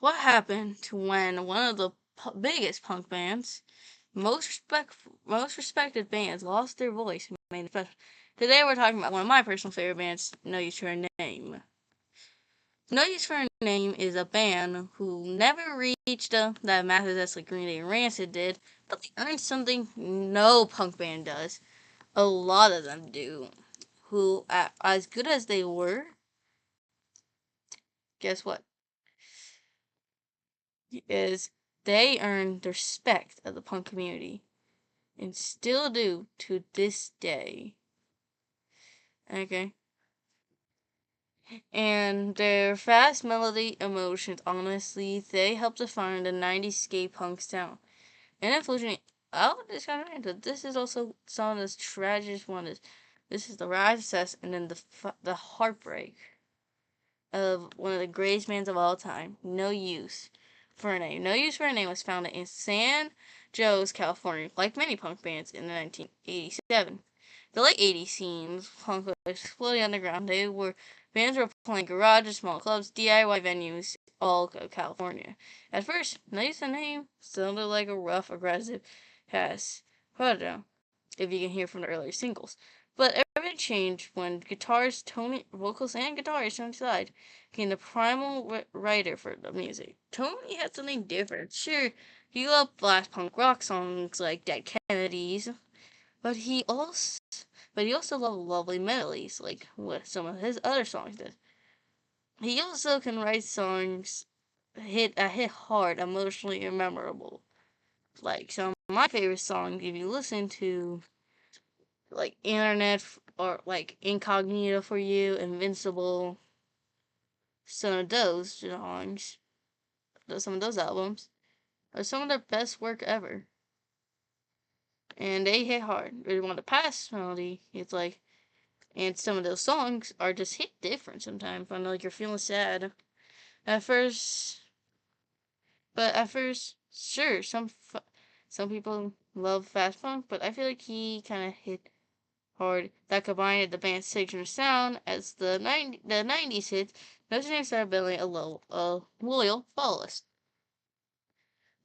what happened to when one of the biggest punk bands, most respected bands, lost their voice and made it special? Today we're talking about one of my personal favorite bands, No Use for a Name. No Use for a Name is a band who never reached that massive success like Green Day and Rancid did, but they earned something no punk band does. A lot of them do. Who, as good as they were, guess what? Is they earned the respect of the punk community and still do to this day. Okay. And their fast melody emotions, honestly, they helped define the 90s skate punk sound. And unfortunately, I'll discover that this is also some of the tragic one. This is the rise of success and then the heartbreak of one of the greatest bands of all time, No Use for a Name. No Use for a Name was founded in San Jose, California, like many punk bands in 1987. The late 80s scenes, punk was exploding underground. Bands were playing garages, small clubs, DIY venues, all of California. At first, No Use for a Name sounded like a rough, aggressive pass. But if you can hear from the earlier singles. But everything changed when vocals and guitarist Tony Sly became the primal writer for the music. Tony had something different. Sure, he loved blast punk rock songs like Dead Kennedys, but he also loved lovely melodies like what some of his other songs did. He also can write songs hit hard, emotionally and memorable. Like some of my favorite songs, if you listen to like Internet or like Incognito for You, Invincible, some of those songs, some of those albums are some of their best work ever. And they hit hard. They want the past melody. It's like, and some of those songs are just hit different sometimes. When like you're feeling sad at first, but at first, sure, some people love fast punk, but I feel like he kind of hit hard that combined the band's signature sound as the 90s hits. Notre Dame started building a loyal followers.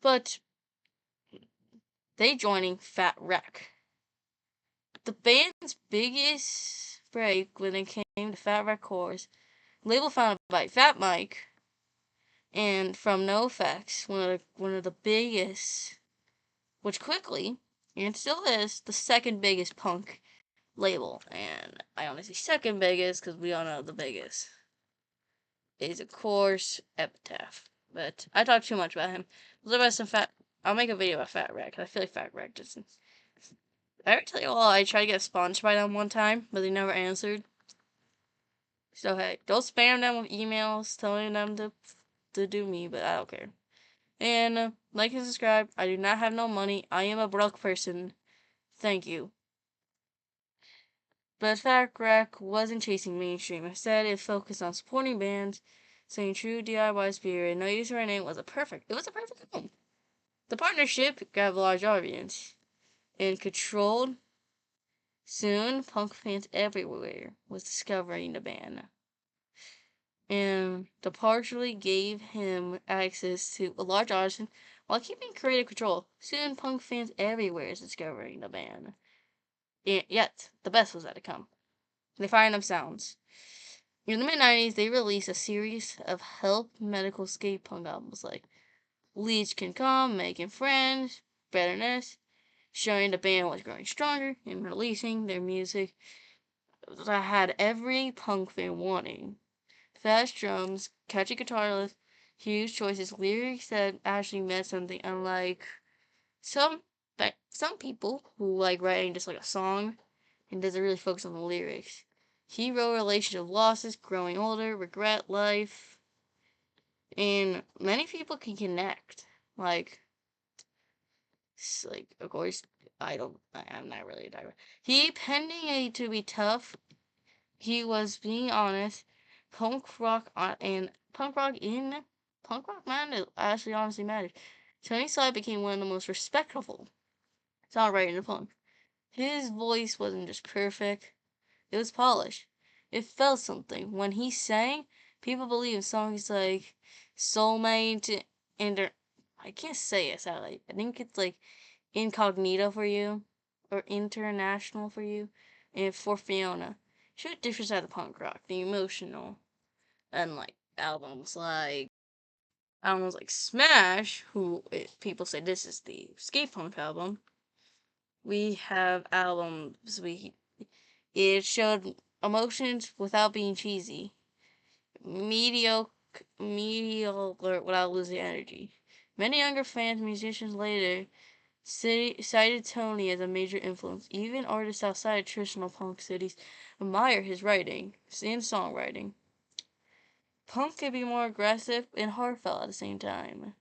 But they joining Fat Wreck. The band's biggest break when it came to Fat Wreck Chords, label founded by Fat Mike and from NOFX, one of the biggest, which quickly and still is the second biggest punk label, and I only say second biggest because we all know the biggest is of course Epitaph. But I talk too much about him. I'll make a video about Fat Wreck because I feel like Fat Wreck just. I ever tell you all I tried to get sponsored by them one time, but they never answered. So hey, don't spam them with emails telling them to do me, but I don't care. And like and subscribe. I do not have no money. I am a broke person. Thank you. But Fat Wreck wasn't chasing mainstream. Instead, it focused on supporting bands, staying true DIY spirit. No Use for a Name was a perfect album. The partnership got a large audience and controlled. Soon, punk fans everywhere was discovering the band. And the partially gave him access to a large audience while keeping creative control. Soon, punk fans everywhere is discovering the band. And yet, the best was yet to come. They find them sounds. In the mid-90s, they released a series of help medical skate punk albums like Leche Can Come, Making Friends, Betterness, showing the band was growing stronger and releasing their music that had every punk fan wanting. Fast drums, catchy guitar riffs, huge choices, lyrics that actually meant something, unlike some some people who like writing just like a song and doesn't really focus on the lyrics. He wrote relationship losses, growing older, regret, life, and many people can connect. Of course, I'm not really a diver. He pending to be tough. He was being honest. Punk rock and punk rock in punk rock man actually honestly matters. Tony Sly became one of the most respectful songwriters in the punk. His voice wasn't just perfect; it was polished. It felt something. When he sang, people believed songs like Soulmate, I can't say it sadly. I think it's like Incognito for you, or International for you, and for Fiona. Show a different side of punk rock, the emotional, and like albums like Smash, who people say this is the skate punk album. We have albums it showed emotions without being cheesy, mediocre without losing energy. Many younger fans and musicians later cited Tony as a major influence. Even artists outside traditional punk cities admire his writing and songwriting. Punk can be more aggressive and heartfelt at the same time.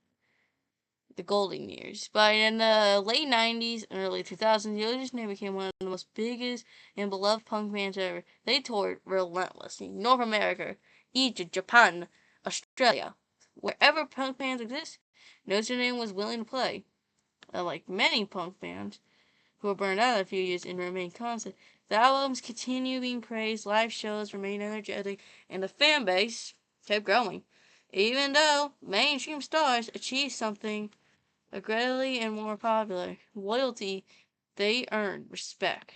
The golden years. But in the late 90s and early 2000s, the Ocean Name became one of the most biggest and beloved punk bands ever. They toured relentlessly. North America, Egypt, Japan, Australia. Wherever punk bands exist, Notre Dame was willing to play. Like many punk bands who were burned out in a few years and remained constant, the albums continue being praised, live shows remained energetic, and the fan base kept growing. Even though mainstream stars achieved something gradually and more popular, loyalty, they earned respect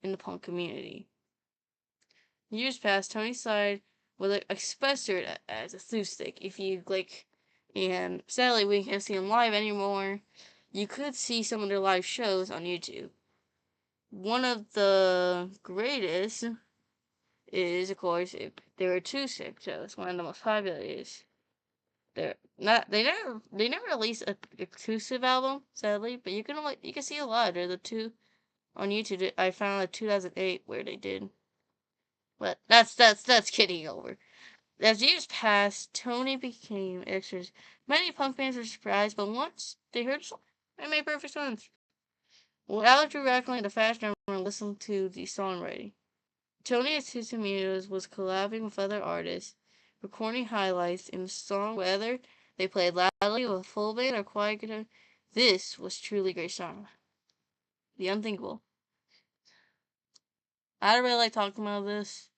in the punk community. Years passed, Tony Sly was expressed as acoustic. If you like, and sadly we can't see him live anymore. You could see some of their live shows on YouTube. One of the greatest is, of course, there were two sick shows. One of the most popular is they're not they never released a exclusive album, sadly, but you can see a lot. There's the two on YouTube. I found a 2008 where they did, but that's kidding over. As years passed, Tony became extras. Many punk fans were surprised, but once they heard the song, it made perfect sense. Without directly the fast drummer listened to the songwriting. Tony assisted Muse was collabing with other artists, recording highlights in the song whether they played loudly with full band or quiet guitar. This was truly great song. The unthinkable. I don't really like talking about this.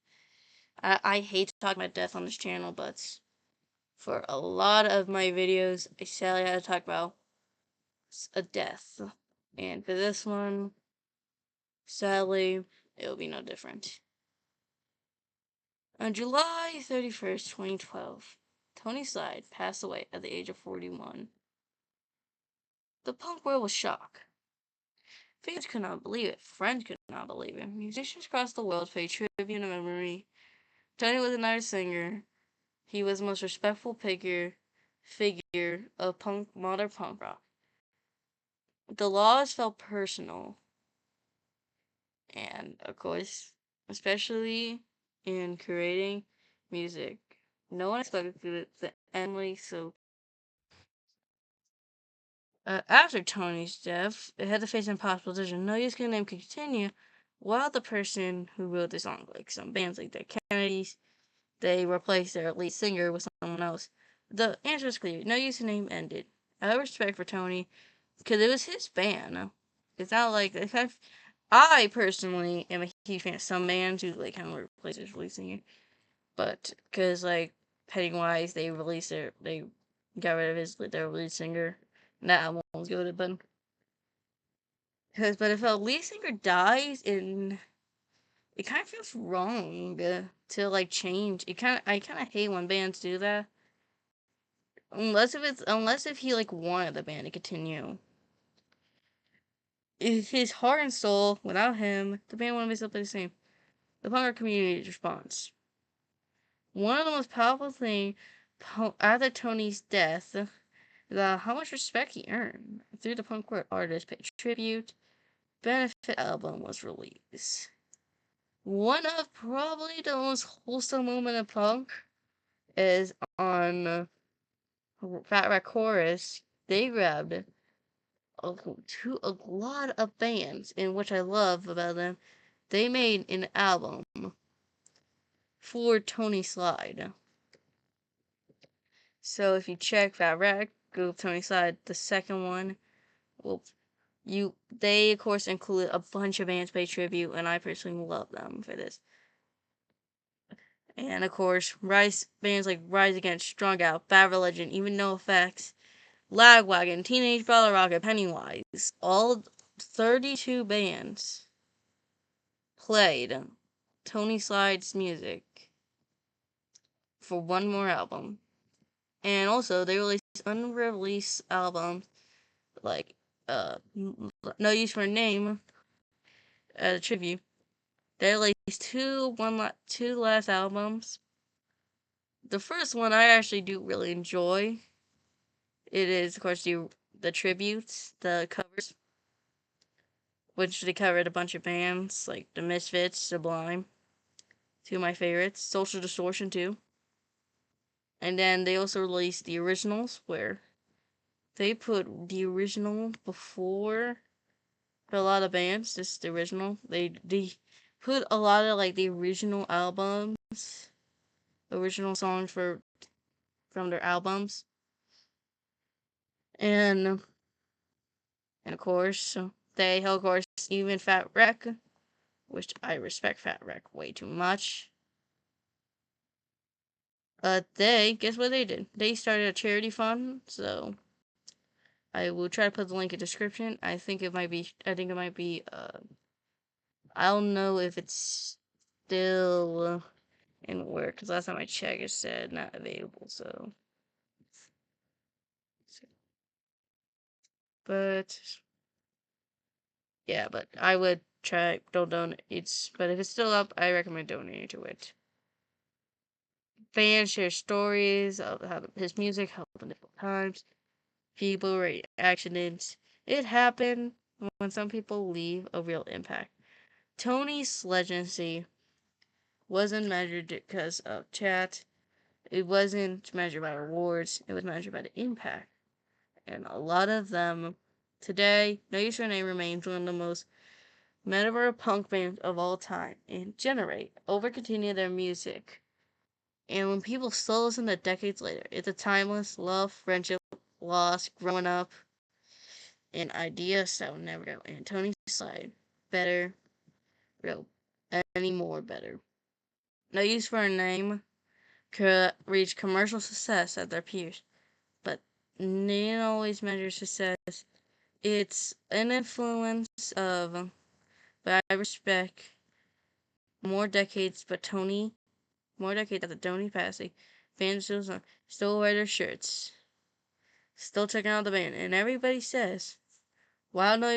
I hate talking about death on this channel, but for a lot of my videos, I sadly had to talk about a death. And for this one, sadly, it will be no different. On July 31st, 2012, Tony Sly passed away at the age of 41. The punk world was shocked. Fans could not believe it. Friends could not believe it. Musicians across the world paid tribute in memory. Tony was another singer. He was the most respectful figure of modern punk rock. The loss felt personal, and of course, especially in creating music, no one expected the endly so. After Tony's death, it had to face an impossible decision. No use name could continue while the person who wrote the song, like some bands like the Kennedys, they replaced their lead singer with someone else. The answer is clear. No use name ended. I have respect for Tony because it was his band. It's not like I personally am a huge fan of some bands who like kind of replace their lead singer, but because like Pennywise, they got rid of their lead singer. And that album was good, but if a lead singer dies, it kind of feels wrong to like change. I kind of hate when bands do that. Unless if he like wanted the band to continue. If his heart and soul, without him, the band wouldn't be simply the same. The punk community's response. One of the most powerful things after Tony's death is how much respect he earned through the punk rock artists paid tribute. Benefit album was released. One of probably the most wholesome moment of punk is on Fat Wreck Chords. They grabbed a lot of bands, and which I love about them. They made an album for Tony Sly. So if you check Fat Wreck, go Tony Sly, the second one, well, they of course include a bunch of bands pay tribute, and I personally love them for this. And of course, bands like Rise Against, Strung Out, Bad Religion, even NOFX, Lagwagon, Teenage Bottle Rocket, Pennywise, all 32 bands played Tony Sly's music for one more album. And also, they released unreleased albums like No Use for a Name as a tribute. They released two last albums. The first one I actually do really enjoy. It is, of course, the tributes, the covers, which they covered a bunch of bands like The Misfits, Sublime, two of my favorites, Social Distortion too. And then they also released the originals, where they put the original before for a lot of bands, just the original. They put a lot of like the original albums, original songs from their albums, and of course of course even Fat Wreck, which I respect Fat Wreck way too much. They guess what they did? They started a charity fund, so I will try to put the link in the description. I think it might be. I don't know if it's still in work, because last time I checked it said not available, so. But, yeah, but I would try, don't donate, but if it's still up, I recommend donating to it. Fans share stories of how his music helped in difficult times. People rate accidents. It happened when some people leave a real impact. Tony's legacy wasn't measured because of chat. It wasn't measured by awards. It was measured by the impact. And a lot of them today, No Use for a Name remains one of the most memorable punk bands of all time and continue their music. And when people still listen to decades later, it's a timeless love, friendship, loss, growing up, and ideas that will never go. And Tony Sly, better, real, any more better. No Use for a Name could reach commercial success at their peers, but they don't always measure success. It's an influence of, but I respect more decades after Tony passing, fans still wear their shirts, still checking out the band, and everybody says, while No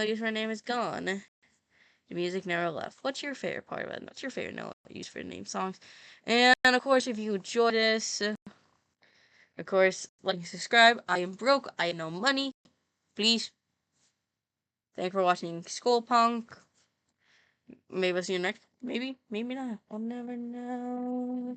Use for a Name is gone, the music never left. What's your favorite part of it? What's your favorite No Use for a Name songs? And of course, if you enjoy this, of course, like and subscribe. I am broke. I have no money. Please. Thank you for watching Skullpunk. Maybe I'll see you next. Maybe not. I'll never know.